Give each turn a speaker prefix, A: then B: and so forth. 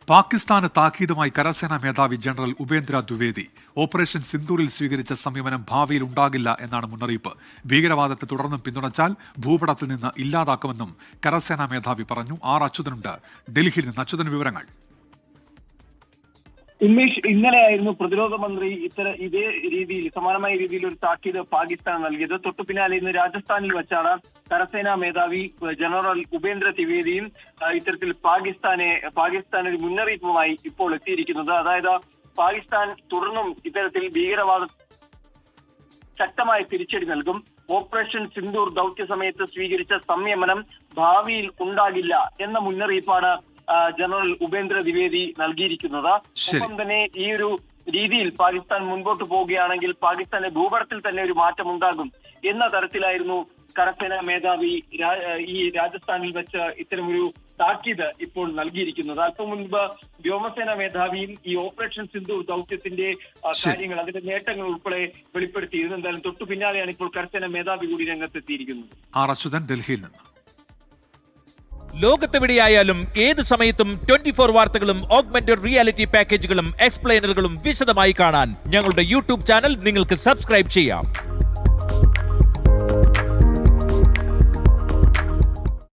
A: പാകിസ്ഥാന് താക്കീതുമായി കരസേനാ മേധാവി ജനറൽ ഉപേന്ദ്ര ദ്വിവേദി. ഓപ്പറേഷൻ സിന്ദൂറിൽ സ്വീകരിച്ച സമീപനം ഭാവിയിൽ ഉണ്ടാകില്ല എന്നാണ് മുന്നറിയിപ്പ്. ഭീകരവാദത്തെ തുടർന്നും പിന്തുണച്ചാൽ ഭൂപടത്തിൽ നിന്ന് ഇല്ലാതാക്കുമെന്നും കരസേനാ മേധാവി പറഞ്ഞു. ആർ അച്യുതനുണ്ട് ഡൽഹിയിൽ നിന്ന്. അച്യുതൻ, വിവരങ്ങൾ.
B: ഉമേഷ്, ഇന്നലെയായിരുന്നു പ്രതിരോധ മന്ത്രി ഇതേ രീതിയിൽ സമാനമായ രീതിയിൽ ഒരു താക്കീത് പാകിസ്ഥാൻ നൽകിയത്. തൊട്ടു പിന്നാലെ ഇന്ന് രാജസ്ഥാനിൽ വെച്ചാണ് കരസേനാ മേധാവി ജനറൽ ഉപേന്ദ്ര ദ്വിവേദിയും ഇത്തരത്തിൽ പാകിസ്ഥാൻ ഒരു മുന്നറിയിപ്പുമായി ഇപ്പോൾ എത്തിയിരിക്കുന്നത്. അതായത് പാകിസ്ഥാൻ തുടർന്നും ഇത്തരത്തിൽ ഭീകരവാദ ശക്തമായ തിരിച്ചടി നൽകും. ഓപ്പറേഷൻ സിന്ദൂർ ദൗത്യ സമയത്ത് സ്വീകരിച്ച സംയമനം ഭാവിയിൽ ഉണ്ടാകില്ല എന്ന മുന്നറിയിപ്പാണ് ജനറൽ ഉപേന്ദ്ര ദ്വിവേദി നൽകിയിരിക്കുന്നത്. ഒപ്പം തന്നെ ഈ ഒരു രീതിയിൽ പാകിസ്ഥാൻ മുൻപോട്ട് പോവുകയാണെങ്കിൽ പാകിസ്ഥാന്റെ ഭൂപടത്തിൽ തന്നെ ഒരു മാറ്റം ഉണ്ടാകും എന്ന തരത്തിലായിരുന്നു കരസേനാ മേധാവി ഈ രാജസ്ഥാനിൽ വെച്ച് ഇത്തരമൊരു താക്കീത് ഇപ്പോൾ നൽകിയിരിക്കുന്നത്. അല്പം മുൻപ് വ്യോമസേന മേധാവിയും ഈ ഓപ്പറേഷൻ സിന്ദൂർ ദൗത്യത്തിന്റെ കാര്യങ്ങൾ, അതിന്റെ നേട്ടങ്ങൾ ഉൾപ്പെടെ വെളിപ്പെടുത്തിയിരുന്നു. എന്തായാലും തൊട്ടു പിന്നാലെയാണ് ഇപ്പോൾ കരസേനാ മേധാവി കൂടി രംഗത്തെത്തിയിരിക്കുന്നത്.
A: ആർ അച്യുതൻ, ഡൽഹിയിൽ നിന്ന്.
C: ലോകത്തെവിടെയായാലും ഏത് സമയത്തും 24 വാർത്തകളും ഓഗ്മെന്റഡ് റിയാലിറ്റി പാക്കേജുകളും എക്സ്പ്ലെയിനറുകളും വിശദമായി കാണാൻ ഞങ്ങളുടെ യൂട്യൂബ് ചാനൽ നിങ്ങൾക്ക് സബ്സ്ക്രൈബ് ചെയ്യാം.